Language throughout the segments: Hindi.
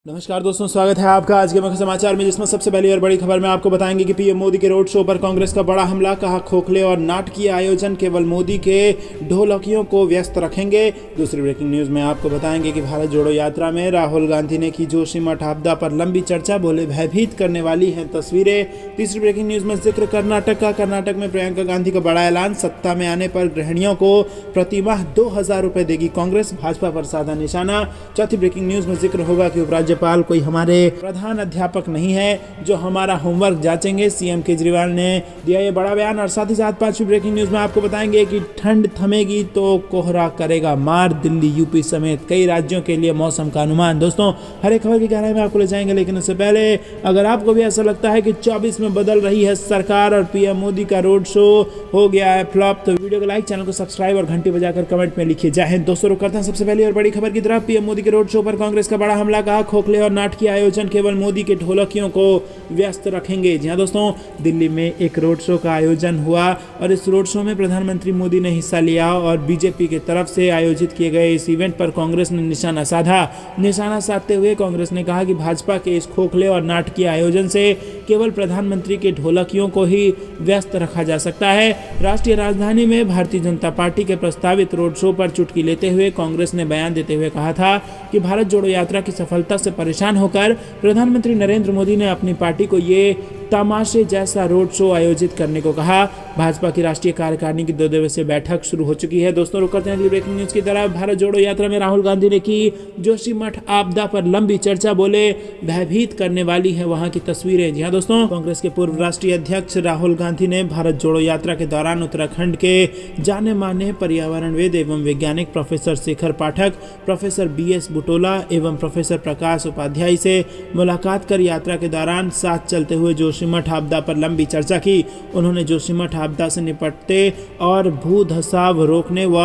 नमस्कार दोस्तों, स्वागत है आपका आज के मुख्य समाचार में, जिसमें सबसे पहली और बड़ी खबर में आपको बताएंगे कि पीएम मोदी के रोड शो पर कांग्रेस का बड़ा हमला। कहा खोखले और नाटकीय आयोजन केवल मोदी के ढोलकियों को व्यस्त रखेंगे। दूसरी ब्रेकिंग न्यूज में आपको बताएंगे कि भारत जोड़ो यात्रा में राहुल गांधी ने की जोशीमठ आपदा पर लंबी चर्चा, बोले भयभीत करने वाली हैं तस्वीरें। तीसरी ब्रेकिंग न्यूज में जिक्र कर्नाटक का। कर्नाटक में प्रियंका गांधी का बड़ा ऐलान, सत्ता में आने पर गृहिणियों को प्रतिमाह 2000 रुपए देगी कांग्रेस, भाजपा पर साधा निशाना। चौथी ब्रेकिंग न्यूज में जिक्र होगा कि उपराज्यपाल कोई हमारे प्रधान अध्यापक नहीं है जो हमारा होमवर्क जांचेंगे, सीएम केजरीवाल ने दिया ये बड़ा बयान। और साथ ही साथ पांचवी ब्रेकिंग न्यूज में आपको बताएंगे कि ठंड थमेगी तो कोहरा करेगा मार, दिल्ली यूपी समेत कई राज्यों के लिए मौसम का अनुमान। दोस्तों, हर एक खबर की गहराई में आपको ले जाएंगे, लेकिन उससे पहले अगर आपको भी ऐसा लगता है कि 24 में बदल रही है सरकार और पीएम मोदी का रोड शो हो गया है फ्लॉप, तो वीडियो को लाइक, चैनल को सब्सक्राइब और घंटी बजाकर कमेंट में लिखिए। जय हिंद। दोस्तों, रुक करते हैं सबसे पहली और बड़ी खबर की तरफ। पीएम मोदी के रोड शो पर कांग्रेस का बड़ा हमला। कहा खोखले और नाटकीय आयोजन केवल मोदी के ढोलकियों को व्यस्त रखेंगे। जी हां दोस्तों, दिल्ली में एक रोड शो का आयोजन हुआ और इस रोड शो में प्रधानमंत्री मोदी ने हिस्सा लिया और बीजेपी की तरफ से आयोजित किए गए इस इवेंट पर कांग्रेस ने निशाना साधा। निशाना साधते हुए कांग्रेस ने कहा कि भाजपा के इस खोखले और नाटकीय आयोजन से केवल प्रधानमंत्री के ढोलकियों को ही व्यस्त रखा जा सकता है। राष्ट्रीय राजधानी में भारतीय जनता पार्टी के प्रस्तावित रोड शो पर चुटकी लेते हुए कांग्रेस ने बयान देते हुए कहा था कि भारत जोड़ो यात्रा की सफलता से परेशान होकर प्रधानमंत्री नरेंद्र मोदी ने अपनी पार्टी को ये तमाशे जैसा रोड शो आयोजित करने को कहा। भाजपा की राष्ट्रीय कार्यकारिणी की 2 दिवसीय बैठक शुरू हो चुकी है। दोस्तों, रुक करते हैं अगली ब्रेकिंग न्यूज की तरफ। भारत जोड़ो यात्रा में राहुल गांधी ने की जोशीमठ आपदा पर लंबी चर्चा, बोले भयभीत करने वाली है वहां की तस्वीरें। जी हां दोस्तों, कांग्रेस के पूर्व राष्ट्रीय अध्यक्ष राहुल गांधी ने भारत जोड़ो यात्रा के दौरान उत्तराखंड के जाने माने पर्यावरणविद एवं वैज्ञानिक प्रोफेसर शेखर पाठक, प्रोफेसर BS बुटोला एवं प्रोफेसर प्रकाश उपाध्याय से मुलाकात कर यात्रा के दौरान साथ चलते हुए जोशीमठ आपदा पर लंबी चर्चा की। उन्होंने जोशीमठ आपदा से निपटते और भू धसाव रोकने व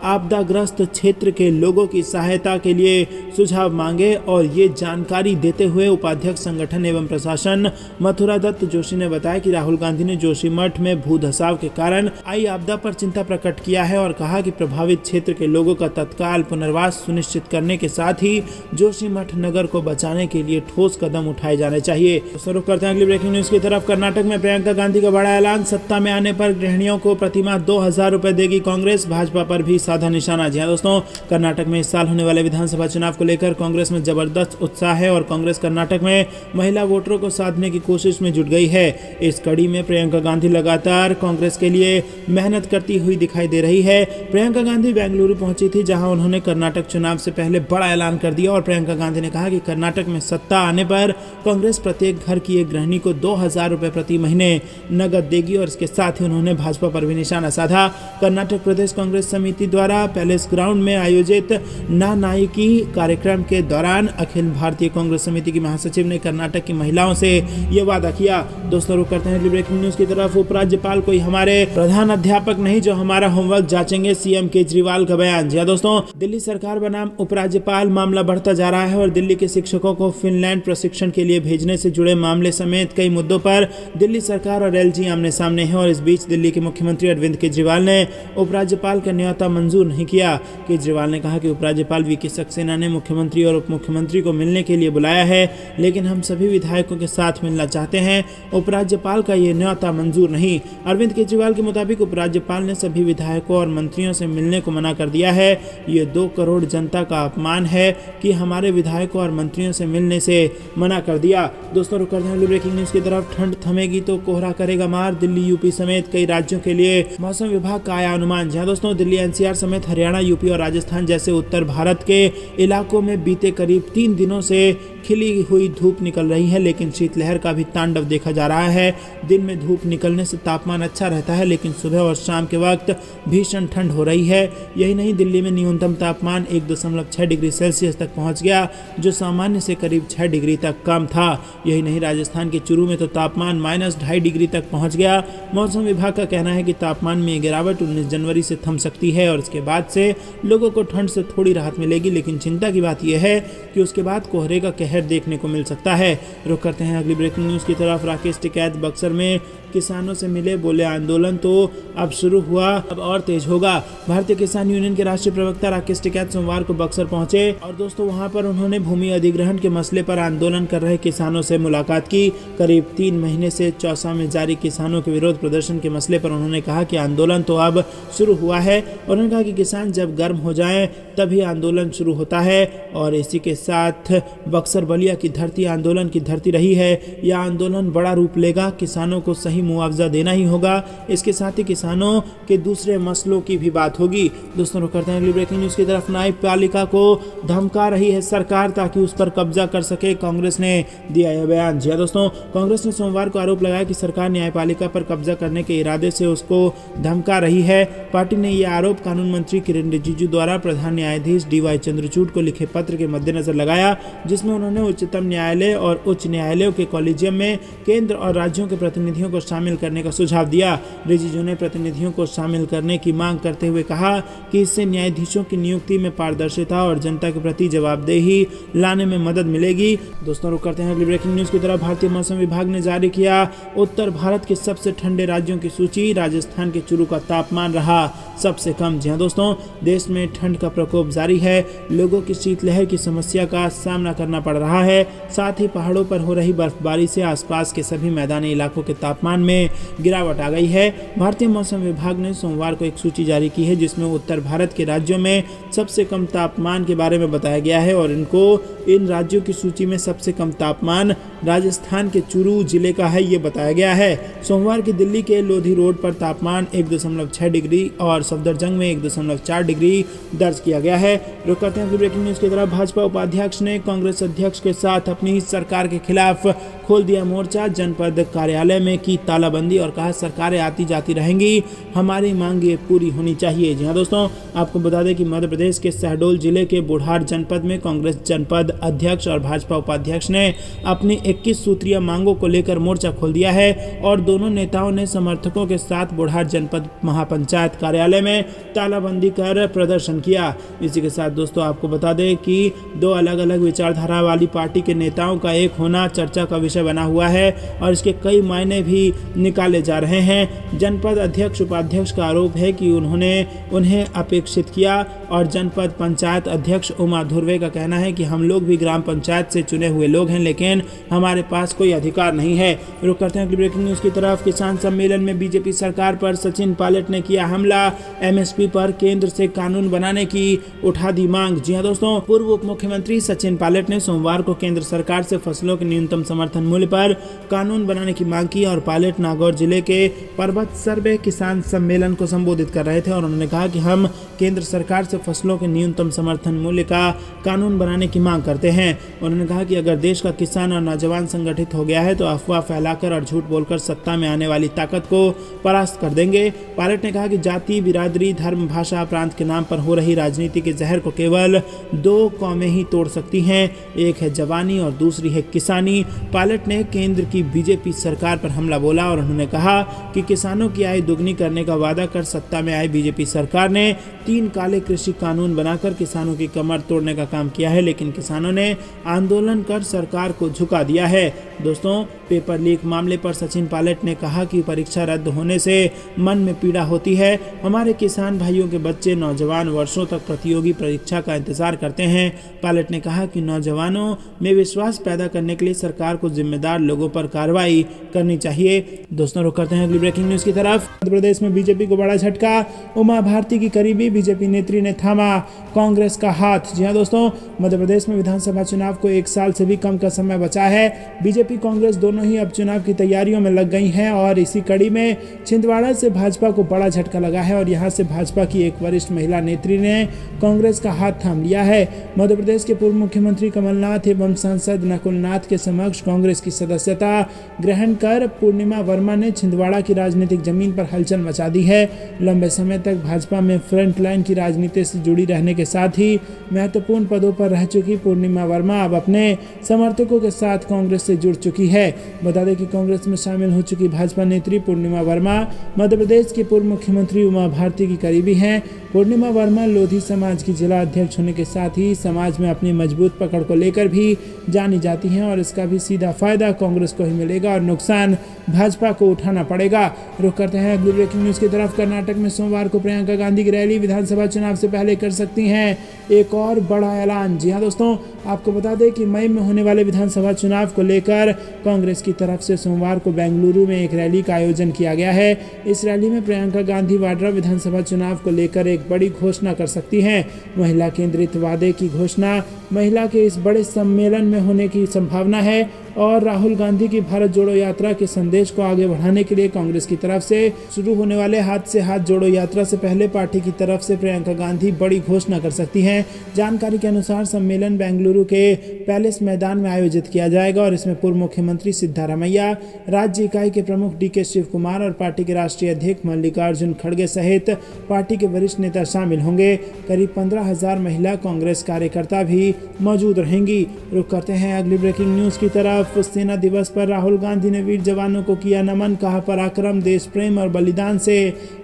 आपदाग्रस्त क्षेत्र के लोगों की सहायता के लिए सुझाव मांगे और ये जानकारी देते हुए उपाध्यक्ष संगठन एवं प्रशासन मथुरा दत्त जोशी ने बताया कि राहुल गांधी ने जोशीमठ में भू धसाव के कारण आई आपदा पर चिंता प्रकट किया है और कहा कि प्रभावित क्षेत्र के लोगों का तत्काल पुनर्वास सुनिश्चित करने के साथ ही जोशीमठ नगर को बचाने के लिए ठोस कदम उठाए जाने चाहिए। शुरू करते हैं अगली ब्रेकिंग न्यूज की तरफ। कर्नाटक में प्रियंका गांधी का बड़ा ऐलान, सत्ता में आने पर गृहिणियों को प्रतिमाह 2000 रुपए देगी कांग्रेस, भाजपा पर भी साधा निशाना। जी हां दोस्तों, कर्नाटक में इस साल होने वाले विधानसभा चुनाव को लेकर कांग्रेस में जबरदस्त उत्साह है और कांग्रेस कर्नाटक में महिला वोटरों को साधने की कोशिश में जुट गई है। इस कड़ी में प्रियंका गांधी लगातार कांग्रेस के लिए मेहनत करती हुई दिखाई दे रही है। प्रियंका गांधी बेंगलुरु पहुंची थी, जहां उन्होंने कर्नाटक चुनाव से पहले बड़ा ऐलान कर दिया और प्रियंका गांधी ने कहा कि कर्नाटक में सत्ता आने पर कांग्रेस प्रत्येक घर की एक गृहिणी को 2000 रुपए प्रति महीने नगद देगी और इसके साथ ही उन्होंने भाजपा पर भी निशाना साधा। कर्नाटक प्रदेश कांग्रेस समिति द्वारा पैलेस ग्राउंड में आयोजित नानायकी कार्यक्रम के दौरान अखिल भारतीय कांग्रेस समिति की महासचिव ने कर्नाटक की महिलाओं से यह वादा किया। दोस्तों, रुक करते हैं ब्रेकिंग न्यूज की तरफ। उपराज्यपाल कोई हमारे प्रधान अध्यापक नहीं जो हमारा होमवर्क जांचेंगे, सीएम केजरीवाल का बयान। जी हां दोस्तों, दिल्ली सरकार बनाम उपराज्यपाल मामला बढ़ता जा रहा है और दिल्ली के शिक्षकों को फिनलैंड प्रशिक्षण के लिए भेजने से जुड़े मामले समेत कई मुद्दों पर दिल्ली सरकार और LG आमने सामने है। और इस बीच दिल्ली के मुख्यमंत्री अरविंद केजरीवाल ने उपराज्यपाल का न्योता मंजूर नहीं किया। केजरीवाल ने कहा कि उपराज्यपाल VK सक्सेना ने मुख्यमंत्री और उप मुख्यमंत्री को मिलने के लिए बुलाया है, लेकिन हम सभी विधायकों के साथ मिलना चाहते हैं, उपराज्यपाल का ये न्योता मंजूर नहीं। अरविंद केजरीवाल के मुताबिक उपराज्यपाल ने सभी विधायकों और मंत्रियों से मिलने को मना कर दिया है। ये 2 करोड़ जनता का अपमान है कि हमारे विधायकों और मंत्रियों से मिलने से मना कर दिया। दोस्तों, रुक करते हैं ब्रेकिंग न्यूज की तरफ। ठंड थमेगी तो कोहरा करेगा मार, दिल्ली यूपी समेत कई राज्यों के लिए मौसम विभाग का आया अनुमान। जहां दोस्तों, दिल्ली NCR समेत हरियाणा, यूपी और राजस्थान जैसे उत्तर भारत के इलाकों में बीते करीब 3 दिनों से खिली हुई धूप निकल रही है, लेकिन शीतलहर का भी तांडव देखा जा रहा है। दिन में धूप निकलने से तापमान अच्छा रहता है, लेकिन सुबह और शाम के वक्त भीषण ठंड हो रही है। यही नहीं, दिल्ली में न्यूनतम तापमान 1.6 डिग्री सेल्सियस तक पहुंच गया, जो सामान्य से करीब 6 डिग्री तक कम था। यही नहीं, राजस्थान के चूरू में में तो तापमान -2.5 डिग्री तक पहुंच गया। मौसम विभाग का कहना है कि तापमान में गिरावट 19 जनवरी से थम सकती है और इसके बाद से लोगों को ठंड से थोड़ी राहत मिलेगी, लेकिन चिंता की बात यह है कि उसके बाद कोहरे का कहर देखने को मिल सकता है। रुक करते हैं अगली ब्रेकिंग न्यूज़ की तरफ। राकेश टिकैत बक्सर में किसानों से मिले, बोले आंदोलन तो अब शुरू हुआ, अब और तेज होगा। भारतीय किसान यूनियन के राष्ट्रीय प्रवक्ता राकेश टिकैत सोमवार को बक्सर पहुंचे और दोस्तों वहां पर उन्होंने भूमि अधिग्रहण के मसले पर आंदोलन कर रहे किसानों से मुलाकात की। करीब 3 महीने से चौसा में जारी किसानों के विरोध प्रदर्शन के मसले पर उन्होंने कहा कि आंदोलन तो अब शुरू हुआ है और उन्होंने कहा कि किसान जब गर्म हो जाएं तभी आंदोलन शुरू होता है और इसी के साथ बक्सर बलिया की धरती आंदोलन की धरती रही है। यह आंदोलन बड़ा रूप लेगा, किसानों को सही मुआवजा देना ही होगा, इसके साथ ही किसानों के दूसरे मसलों की भी बात होगी। दोस्तों रुक करते हैं अगली ब्रेकिंग न्यूज़ की तरफ। न्यायपालिका को धमका रही है सरकार ताकि उस पर कब्जा कर सके, कांग्रेस ने दिया यह बयान। जी दोस्तों, कांग्रेस ने सोमवार को आरोप लगाया कि सरकार न्यायपालिका पर कब्जा करने के इरादे से उसको धमका रही है। पार्टी ने यह आरोप कानून मंत्री किरेन रिजिजू द्वारा प्रधान न्यायाधीश DY चंद्रचूड़ को लिखे पत्र के मद्देनजर लगाया, जिसमें उन्होंने उच्चतम न्यायालय और उच्च न्यायालयों के कॉलेजियम में केंद्र और राज्यों के प्रतिनिधियों को शामिल करने का सुझाव दिया। रिजिजू ने प्रतिनिधियों को शामिल करने की मांग करते हुए कहा कि इससे न्यायाधीशों की नियुक्ति में पारदर्शिता और जनता के प्रति जवाबदेही लाने में मदद मिलेगी। दोस्तों रुक करते हैं अगली ब्रेकिंग न्यूज़ की तरफ। भारतीय मौसम विभाग ने जारी किया उत्तर भारत के सबसे ठंडे राज्यों की सूची। राजस्थान के चुरू का तापमान रहा सबसे कम। जी हाँ दोस्तों, देश में ठंड का प्रकोप जारी है, लोगों की शीतलहर की समस्या का सामना करना पड़ रहा है। साथ ही पहाड़ों पर हो रही बर्फबारी से आसपास के सभी मैदानी इलाकों के तापमान में गिरावट आ गई है। भारतीय मौसम विभाग ने सोमवार को एक सूची जारी की है जिसमें उत्तर भारत के राज्यों में सबसे कम तापमान के बारे में बताया गया है और इन राज्यों की सूची में सबसे कम तापमान राजस्थान के चुरू जिले का है, ये बताया गया है। सोमवार की दिल्ली के लोधी रोड पर तापमान 1.6 डिग्री और सफदरजंग में 1.4 डिग्री दर्ज किया गया है। रुक करते हैं ब्रेकिंग न्यूज़ की तरफ। भाजपा उपाध्यक्ष ने कांग्रेस अध्यक्ष के साथ अपनी सरकार के खिलाफ खोल दिया मोर्चा। जनपद कार्यालय में की तालाबंदी और कहा सरकारें आती जाती रहेंगी, हमारी मांगे पूरी होनी चाहिए। जी हाँ दोस्तों, आपको बता दें कि मध्य प्रदेश के शहडोल जिले के बुढ़ार जनपद में कांग्रेस जनपद अध्यक्ष और भाजपा उपाध्यक्ष ने अपनी 21 सूत्रीय मांगों को लेकर मोर्चा खोल दिया है और दोनों नेताओं ने समर्थकों के साथ बुढ़ार जनपद महापंचायत कार्यालय में तालाबंदी कर प्रदर्शन किया। इसी के साथ दोस्तों आपको बता दें कि 2 अलग अलग विचारधारा वाली पार्टी के नेताओं का एक होना चर्चा का विषय बना हुआ है और इसके कई मायने भी निकाले जा रहे हैं। जनपद अध्यक्ष उपाध्यक्ष का आरोप है कि उन्होंने उन्हें अपेक्षित किया और जनपद पंचायत अध्यक्ष उमा धुर्वे का कहना है कि हम लोग भी ग्राम पंचायत से चुने हुए लोग हैं, लेकिन हमारे पास कोई अधिकार नहीं है। रुक करते हैं ब्रेकिंग न्यूज़ की तरफ। किसान सम्मेलन में बीजेपी सरकार पर सचिन पायलट ने किया हमला। MSP पर केंद्र से कानून बनाने की उठा दी मांग। जी हाँ दोस्तों, पूर्व उप मुख्यमंत्री सचिन पायलट ने सोमवार को केंद्र सरकार से फसलों के न्यूनतम समर्थन मूल्य पर कानून बनाने की मांग की और पायलट नागौर जिले के पर्वतसर में किसान सम्मेलन को संबोधित कर रहे थे और उन्होंने कहा कि हम केंद्र सरकार से फसलों के न्यूनतम समर्थन मूल्य का कानून बनाने की मांग करते हैं। उन्होंने कहा कि अगर देश का किसान और नौजवान संगठित हो गया है तो अफवाह फैलाकर और झूठ बोलकर सत्ता में आने वाली ताकत को परास्त कर देंगे। पायलट ने कहा कि जाति, बिरादरी, धर्म, भाषा, प्रांत के नाम पर हो रही राजनीति के जहर को केवल 2 कौमें ही तोड़ सकती हैं, एक है जवानी और दूसरी है किसानी। पायलट ने केंद्र की बीजेपी सरकार पर हमला बोला और उन्होंने कहा कि किसानों की आय दुगनी करने का वादा कर सत्ता में आई बीजेपी सरकार ने 3 काले कृषि कानून बनाकर किसानों की कमर तोड़ने का काम किया है, लेकिन किसानों ने आंदोलन कर सरकार को झुका दिया है। दोस्तों, पेपर लीक मामले पर सचिन पायलट ने कहा कि परीक्षा रद्द होने से मन में पीड़ा होती है। हमारे किसान भाइयों के बच्चे नौजवान वर्षों तक प्रतियोगी परीक्षा का इंतजार करते हैं। पायलट ने कहा कि नौजवानों में विश्वास पैदा करने के लिए सरकार को जिम्मेदार लोगों पर कार्रवाई करनी चाहिए। दोस्तों रुक करते हैं अगली ब्रेकिंग न्यूज़ की तरफ। मध्य प्रदेश में बीजेपी को बड़ा झटका। उमा भारती की करीबी बीजेपी नेत्री ने थामा कांग्रेस का हाथ। जी हाँ दोस्तों, मध्य प्रदेश में विधानसभा चुनाव को 1 साल से भी कम का समय बचा है। बीजेपी कांग्रेस दोनों ही अब चुनाव की तैयारियों में लग गई हैं और इसी कड़ी में छिंदवाड़ा से भाजपा को बड़ा झटका लगा है और यहां से भाजपा की एक वरिष्ठ महिला नेत्री ने कांग्रेस का हाथ थाम लिया है। मध्य प्रदेश के पूर्व मुख्यमंत्री कमलनाथ एवं सांसद नकुल नाथ के समक्ष कांग्रेस की सदस्यता ग्रहण कर पूर्णिमा वर्मा ने छिंदवाड़ा की राजनीतिक जमीन पर हलचल मचा दी है। लंबे समय तक भाजपा में फ्रंट लाइन की राजनीति से जुड़ी रहने के साथ ही महत्वपूर्ण पदों पर रह चुकी पूर्णिमा वर्मा अब अपने समर्थकों के साथ कांग्रेस से जुड़ चुकी है। है। बता दें कि कांग्रेस में शामिल हो चुकी भाजपा नेत्री पूर्णिमा वर्मा मध्य प्रदेश के पूर्व मुख्यमंत्री उमा भारती की करीबी हैं। पूर्णिमा वर्मा लोधी समाज की जिला अध्यक्ष होने के साथ ही समाज में अपनी मजबूत पकड़ को लेकर भी जानी जाती हैं और इसका भी सीधा फायदा कांग्रेस को ही मिलेगा और नुकसान भाजपा को उठाना पड़ेगा। रुक करते हैं अगली ब्रेकिंग न्यूज की तरफ। कर्नाटक में सोमवार को प्रियंका गांधी की रैली विधानसभा चुनाव से पहले कर सकती हैं एक और बड़ा ऐलान। जी हां दोस्तों, आपको बता दें कि मई में होने वाले विधानसभा चुनाव को लेकर कांग्रेस की तरफ से सोमवार को बेंगलुरु में एक रैली का आयोजन किया गया है। इस रैली में प्रियंका गांधी वाड्रा विधानसभा चुनाव को लेकर एक बड़ी घोषणा कर सकती हैं। महिला केंद्रित वादे की घोषणा महिला के इस बड़े सम्मेलन में होने की संभावना है और राहुल गांधी की भारत जोड़ो यात्रा के संदेश को आगे बढ़ाने के लिए कांग्रेस की तरफ से शुरू होने वाले हाथ से हाथ जोड़ो यात्रा से पहले पार्टी की तरफ से प्रियंका गांधी बड़ी घोषणा कर सकती हैं। जानकारी के अनुसार सम्मेलन बेंगलुरु के पैलेस मैदान में आयोजित किया जाएगा और इसमें पूर्व मुख्यमंत्री सिद्धारमैया, राज्य इकाई के प्रमुख डीके शिव कुमार और पार्टी के राष्ट्रीय अध्यक्ष मल्लिकार्जुन खड़गे सहित पार्टी के वरिष्ठ नेता शामिल होंगे। करीब 15,000 महिला कांग्रेस कार्यकर्ता भी मौजूद रहेंगी। रुक करते हैं अगली ब्रेकिंग न्यूज की तरफ। सेना दिवस पर राहुल गांधी ने वीर जवानों को किया नमन, कहा पराक्रम, देश प्रेम और बलिदान से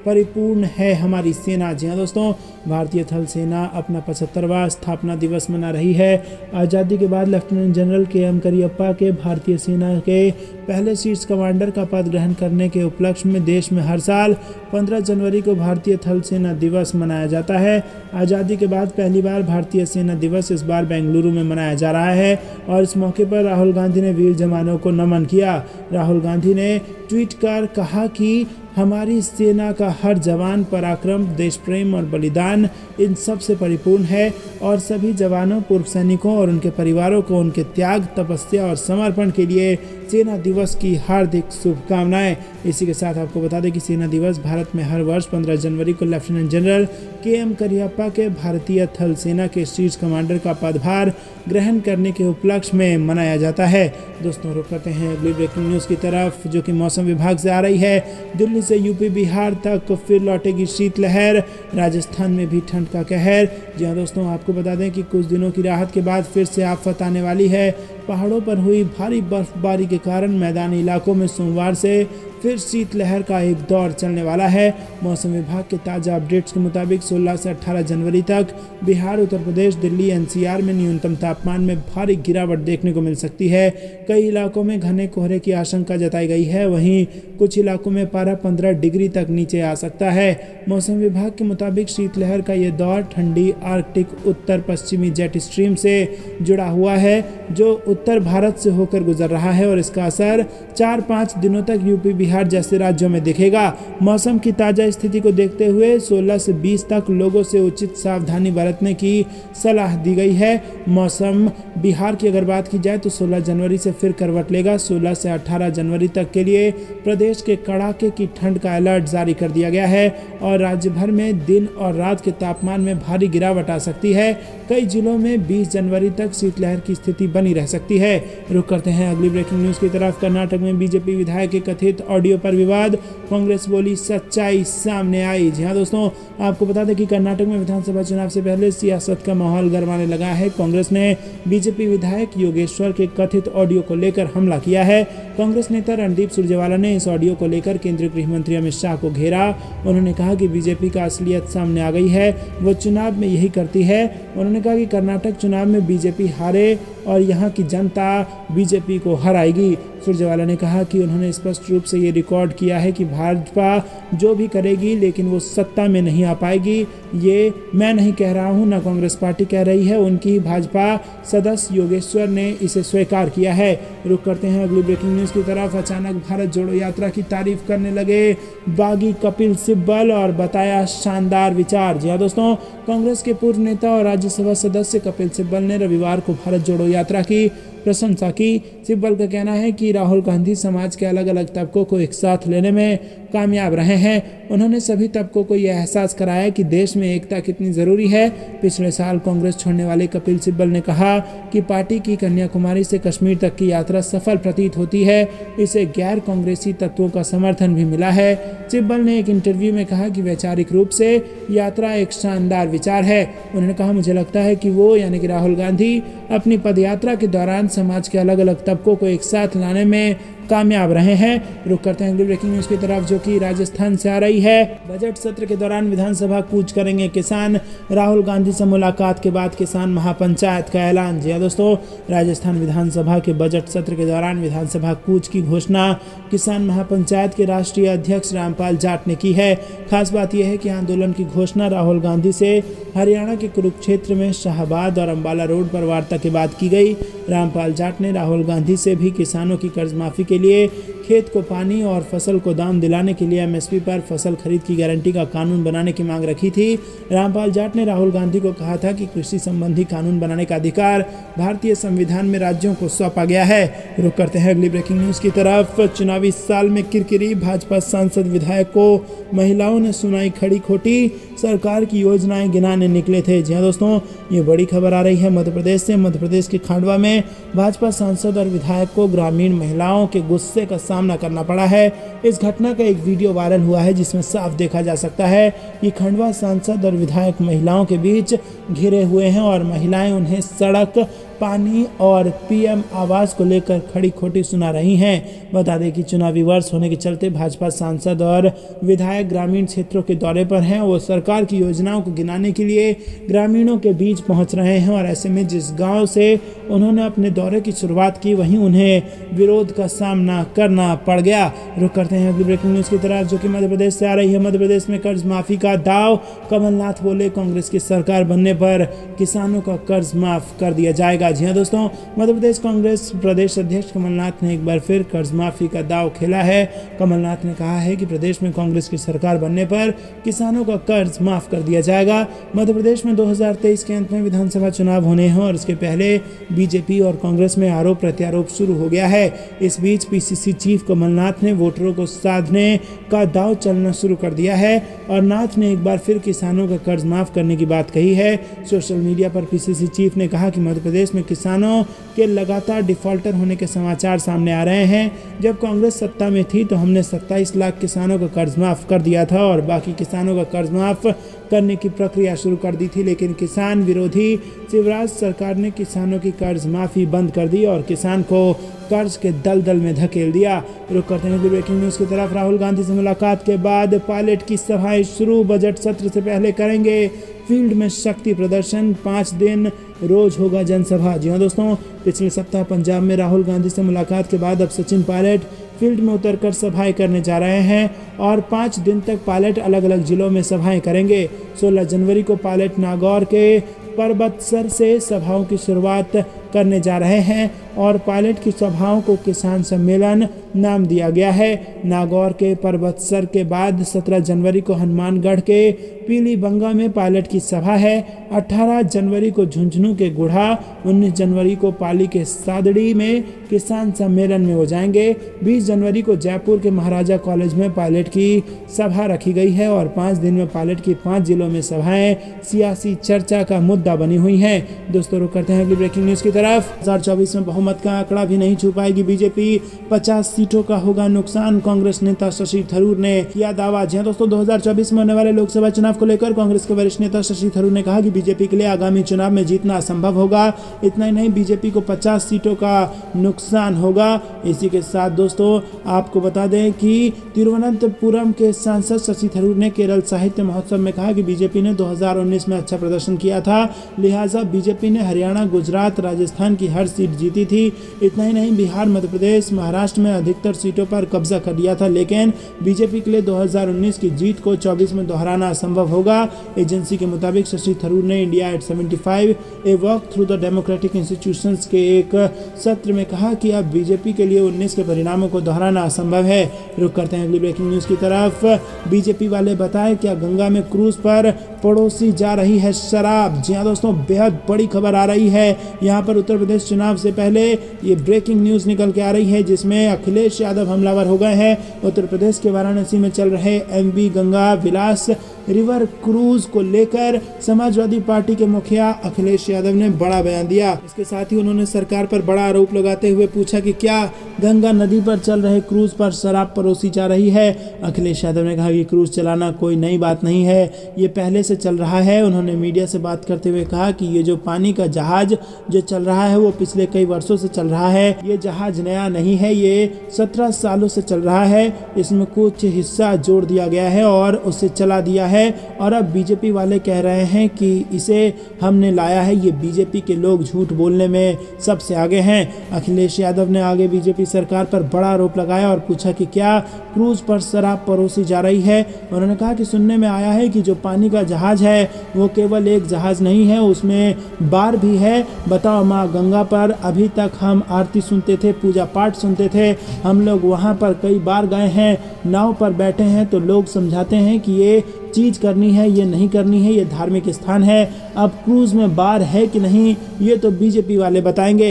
परिपूर्ण है हमारी सेना। जी हां दोस्तों, भारतीय थल सेना अपना 75वां स्थापना दिवस मना रही है। आज़ादी के बाद लेफ्टिनेंट जनरल KM करियप्पा के भारतीय सेना के पहले शीर्ष कमांडर का पद ग्रहण करने के उपलक्ष्य में देश में हर साल 15 जनवरी को भारतीय थल सेना दिवस मनाया जाता है। आज़ादी के बाद पहली बार भारतीय सेना दिवस इस बार बेंगलुरु में मनाया जा रहा है और इस मौके पर राहुल गांधी ने वीर जवानों को नमन किया। राहुल गांधी ने ट्वीट कर कहा कि हमारी सेना का हर जवान पराक्रम, देश प्रेम और बलिदान इन सब से परिपूर्ण है और सभी जवानों, पूर्व सैनिकों और उनके परिवारों को उनके त्याग, तपस्या और समर्पण के लिए सेना दिवस की हार्दिक शुभकामनाएं। इसी के साथ आपको बता दें कि सेना दिवस भारत में हर वर्ष 15 जनवरी को लेफ्टिनेंट जनरल KM करियप्पा के भारतीय थल सेना के शीर्ष कमांडर का पदभार ग्रहण करने के उपलक्ष्य में मनाया जाता है। दोस्तों, रुक करते हैं अगली ब्रेकिंग न्यूज़ की तरफ, जो कि मौसम विभाग से आ रही है। दिल्ली से यूपी बिहार तक फिर लौटेगी शीतलहर, राजस्थान में भी ठंड का कहर। जी हाँ दोस्तों, आपको बता दें कि कुछ दिनों की राहत के बाद फिर से आफत आने वाली है। पहाड़ों पर हुई भारी बर्फबारी के कारण मैदानी इलाकों में सोमवार से फिर शीतलहर का एक दौर चलने वाला है। मौसम विभाग के ताज़ा अपडेट्स के मुताबिक 16 से 18 जनवरी तक बिहार, उत्तर प्रदेश, दिल्ली, NCR में न्यूनतम तापमान में भारी गिरावट देखने को मिल सकती है। कई इलाकों में घने कोहरे की आशंका जताई गई है। वहीं कुछ इलाकों में पारा 15 डिग्री तक नीचे आ सकता है। मौसम विभाग के मुताबिक शीतलहर का ये दौर ठंडी आर्कटिक उत्तर पश्चिमी जेट स्ट्रीम से जुड़ा हुआ है, जो उत्तर भारत से होकर गुजर रहा है और इसका असर 4-5 दिनों तक यूपी बिहार जैसे राज्यों में दिखेगा। मौसम की ताज़ा स्थिति को देखते हुए 16 से 20 तक लोगों से उचित सावधानी बरतने की सलाह दी गई है। मौसम बिहार की अगर बात की जाए तो 16 जनवरी से फिर करवट लेगा। 16 से 18 जनवरी तक के लिए प्रदेश के कड़ाके की ठंड का अलर्ट जारी कर दिया गया है और राज्य भर में दिन और रात के तापमान में भारी गिरावट आ सकती है। कई जिलों में 20 जनवरी तक शीतलहर की स्थिति बनी रह सकती है। रुक करते हैं अगली ब्रेकिंग न्यूज़ की तरफ। कर्नाटक में बीजेपी विधायक के कथित ऑडियो पर विवाद, कांग्रेस बोली सच्चाई सामने आई। जी हाँ दोस्तों, आपको बता दें कि कर्नाटक में विधानसभा चुनाव से पहले सियासत का माहौल गरमाने लगा है। कांग्रेस ने बीजेपी विधायक योगेश्वर के कथित ऑडियो को लेकर हमला किया है। कांग्रेस नेता रणदीप सुरजेवाला ने इस ऑडियो को लेकर केंद्रीय गृह मंत्री अमित शाह को घेरा। उन्होंने कहा कि बीजेपी का असलियत सामने आ गई है, वो चुनाव में यही करती है। उन्होंने कहा कि कर्नाटक चुनाव में बीजेपी हारे और यहाँ की जनता बीजेपी को हराएगी। सुरजेवाला ने कहा कि उन्होंने स्पष्ट रूप से ये रिकॉर्ड किया है कि भाजपा जो भी करेगी लेकिन वो सत्ता में नहीं आ पाएगी। ये मैं नहीं कह रहा हूँ, ना कांग्रेस पार्टी कह रही है, उनकी भाजपा सदस्य योगेश्वर ने इसे स्वीकार किया है। रुक करते हैं अगली ब्रेकिंग न्यूज़ की तरफ। अचानक भारत जोड़ो यात्रा की तारीफ करने लगे बागी कपिल सिब्बल और बताया शानदार विचार। जी हाँ दोस्तों, कांग्रेस के पूर्व नेता और राज्यसभा सदस्य कपिल सिब्बल ने रविवार को भारत जोड़ो यात्रा की प्रशंसा की। सिब्बल का कहना है कि राहुल गांधी समाज के अलग अलग तबकों को एक साथ लेने में कामयाब रहे हैं। उन्होंने सभी तबकों को यह एहसास कराया कि देश में एकता कितनी ज़रूरी है। पिछले साल कांग्रेस छोड़ने वाले कपिल सिब्बल ने कहा कि पार्टी की कन्याकुमारी से कश्मीर तक की यात्रा सफल प्रतीत होती है। इसे गैर कांग्रेसी तत्वों का समर्थन भी मिला है। सिब्बल ने एक इंटरव्यू में कहा कि वैचारिक रूप से यात्रा एक शानदार विचार है। उन्होंने कहा, मुझे लगता है कि वो यानी कि राहुल गांधी अपनी पदयात्रा के दौरान समाज के अलग अलग तबकों को एक साथ लाने में कामयाब रहे हैं। रुक करते हैं अगली ब्रेकिंग न्यूज की तरफ, जो कि राजस्थान से आ रही है। बजट सत्र के दौरान विधानसभा कूच करेंगे किसान, राहुल गांधी से मुलाकात के बाद किसान महापंचायत का ऐलान। जी हाँ दोस्तों, राजस्थान विधानसभा के बजट सत्र के दौरान विधानसभा कूच की घोषणा किसान महापंचायत के राष्ट्रीय अध्यक्ष रामपाल जाट ने की है। खास बात यह है कि आंदोलन की घोषणा राहुल गांधी से हरियाणा के कुरुक्षेत्र में शाहबाद और अंबाला रोड पर वार्ता के बाद की गई। रामपाल जाट ने राहुल गांधी से भी किसानों की कर्ज माफी के लिए, खेत को पानी और फसल को दाम दिलाने के लिए एमएसपी पर फसल खरीद की गारंटी का कानून बनाने की मांग रखी थी। रामपाल जाट ने राहुल गांधी को कहा था कि कृषि संबंधी कानून बनाने का अधिकार भारतीय संविधान में राज्यों को सौंपा गया है। रुक करते हैं अगली ब्रेकिंग न्यूज की तरफ। चुनावी साल में किरकिरी, भाजपा सांसद विधायक को महिलाओं ने सुनाई खड़ी खोटी, सरकार की योजनाएं गिनाने निकले थे। जी हाँ दोस्तों, ये बड़ी खबर आ रही है मध्य प्रदेश से। मध्य प्रदेश के खंडवा में भाजपा सांसद और विधायक को ग्रामीण महिलाओं के गुस्से का सामना करना पड़ा है। इस घटना का एक वीडियो वायरल हुआ है जिसमें साफ देखा जा सकता है कि खंडवा सांसद और विधायक महिलाओं के बीच घिरे हुए हैं और महिलाएं उन्हें सड़क, पानी और पीएम आवास को लेकर खड़ी खोटी सुना रही हैं। बता दें कि चुनावी वर्ष होने के चलते भाजपा सांसद और विधायक ग्रामीण क्षेत्रों के दौरे पर हैं। वो सरकार की योजनाओं को गिनाने के लिए ग्रामीणों के बीच पहुंच रहे हैं और ऐसे में जिस गांव से उन्होंने अपने दौरे की शुरुआत की वहीं उन्हें विरोध का सामना करना पड़ गया। रुक करते हैं अगली ब्रेकिंग न्यूज की तरफ, जो कि मध्य प्रदेश से आ रही है। मध्य प्रदेश में कर्ज माफी का दाव, कमलनाथ बोले कांग्रेस की सरकार बनने पर किसानों का कर्ज माफ कर दिया जाएगा। जी हाँ दोस्तों, मध्य प्रदेश कांग्रेस प्रदेश अध्यक्ष कमलनाथ ने एक बार फिर कर्ज माफी का दाव खेला है। कमलनाथ ने कहा है कि प्रदेश में कांग्रेस की सरकार बनने पर किसानों का कर्ज माफ कर दिया जाएगा। मध्य प्रदेश में 2023 के अंत में विधानसभा चुनाव होने हैं और इसके पहले बीजेपी और कांग्रेस में आरोप प्रत्यारोप शुरू हो गया है। इस बीच पीसीसी चीफ कमलनाथ ने वोटरों को साधने का दाव चलना शुरू कर दिया है और नाथ ने एक बार फिर किसानों का कर्ज माफ करने की बात कही है। सोशल मीडिया पर पीसीसी चीफ ने कहा कि मध्य प्रदेश में किसानों के लगातार डिफॉल्टर होने के समाचार सामने आ रहे हैं। जब कांग्रेस सत्ता में थी तो हमने 27 लाख किसानों का कर्ज माफ कर दिया था और बाकी किसानों का कर्ज माफ करने की प्रक्रिया शुरू कर दी थी, लेकिन किसान विरोधी शिवराज सरकार ने किसानों की कर्ज माफी बंद कर दी और किसान को कर्ज के दलदल में धकेल दिया। रुक करते हैं ब्रेकिंग न्यूज की तरफ। राहुल गांधी से मुलाकात के बाद पायलट की सभाएं शुरू, बजट सत्र से पहले करेंगे फील्ड में शक्ति प्रदर्शन, 5 दिन रोज होगा जनसभा। जी हाँ दोस्तों, पिछले सप्ताह पंजाब में राहुल गांधी से मुलाकात के बाद अब सचिन पायलट फील्ड में उतरकर सभाएं करने जा रहे हैं और 5 दिन तक पायलट अलग अलग जिलों में सभाएं करेंगे। 16 जनवरी को पायलट नागौर के परबतसर से सभाओं की शुरुआत करने जा रहे हैं और पायलट की सभाओं को किसान सम्मेलन नाम दिया गया है। नागौर के परबतसर के बाद 17 जनवरी को हनुमानगढ़ के पीलीबंगा में पायलट की सभा है। 18 जनवरी को झुंझुनू के गुढ़ा, 19 जनवरी को पाली के सादड़ी में किसान सम्मेलन में हो जाएंगे। 20 जनवरी को जयपुर के महाराजा कॉलेज में पायलट की सभा रखी गई है और 5 दिन में पायलट की 5 जिलों में सभाएं सियासी चर्चा का मुद्दा बनी हुई हैं। दोस्तों, रुक करते हैं अगली ब्रेकिंग न्यूज की तरफ। 2024 में बहुमत का आंकड़ा भी नहीं छू पाएगी बीजेपी, 50 सीटों का होगा नुकसान, कांग्रेस नेता शशि थरूर ने किया दावा। जी दोस्तों, 2024 में होने वाले लोकसभा चुनाव को लेकर कांग्रेस के वरिष्ठ नेता शशि थरूर ने कहा कि बीजेपी के लिए आगामी चुनाव में जीतना असंभव होगा। इतना ही नहीं, बीजेपी को 50 सीटों का नुकसान होगा। इसी के साथ दोस्तों आपको बता दें कि तिरुवनंतपुरम के सांसद शशि थरूर ने केरल साहित्य महोत्सव में कहा कि बीजेपी ने 2019 में अच्छा प्रदर्शन किया था, लिहाजा बीजेपी ने हरियाणा, गुजरात, राजस्थान की हर सीट जीती थी। इतना ही नहीं, बिहार, मध्य प्रदेश, महाराष्ट्र में अधिकतर सीटों पर कब्जा कर लिया था, लेकिन बीजेपी के लिए 2019 की जीत को 24 में दोहराना असंभव होगा। एजेंसी के मुताबिक शशि थरूर ने India at 75 a walk through the democratic institutions के एक सत्र में कहा कि अब बीजेपी के लिए 19 के परिणामों को दोहराना असंभव है। रुक करते हैं अगली ब्रेकिंग न्यूज की तरफ। बीजेपी वाले बताएं क्या गंगा में क्रूज पर पड़ोसी जा रही है शराब। जी हाँ दोस्तों, बेहद बड़ी खबर आ रही है। यहाँ पर उत्तर प्रदेश चुनाव से पहले ये ब्रेकिंग न्यूज निकल के आ रही है जिसमें अखिलेश यादव हमलावर हो गए हैं। उत्तर प्रदेश के वाराणसी में चल रहे एमवी गंगा विलास रिवर क्रूज को लेकर समाजवादी पार्टी के मुखिया अखिलेश यादव ने बड़ा बयान दिया। इसके साथ ही उन्होंने सरकार पर बड़ा आरोप लगाते हुए पूछा कि क्या गंगा नदी पर चल रहे क्रूज पर शराब परोसी जा रही है। अखिलेश यादव ने कहा कि क्रूज चलाना कोई नई बात नहीं है, ये पहले से चल रहा है। उन्होंने मीडिया से बात करते हुए कहा कि ये जो पानी का जहाज जो चल रहा है वो पिछले कई वर्षों से चल रहा है, ये जहाज नया नहीं है, ये 17 सालों से चल रहा है। इसमें कुछ हिस्सा जोड़ दिया गया है और उसे चला दिया है, और अब बीजेपी वाले कह रहे हैं कि इसे हमने लाया है। ये बीजेपी के लोग झूठ बोलने में सबसे आगे हैं। अखिलेश यादव ने आगे बीजेपी सरकार पर बड़ा आरोप लगाया और पूछा कि क्या क्रूज पर शराब परोसी जा रही है। उन्होंने कहा कि सुनने में आया है कि जो पानी का जहाज है वो केवल एक जहाज नहीं है, उसमें बार भी है। बताओ, माँ गंगा पर अभी तक हम आरती सुनते थे, पूजा पाठ सुनते थे, हम लोग वहाँ पर कई बार गए हैं, नाव पर बैठे हैं, तो लोग समझाते हैं कि ये चीज़ करनी है, ये नहीं करनी है, ये धार्मिक स्थान है। अब क्रूज में बार है कि नहीं, ये तो बीजेपी वाले बताएंगे।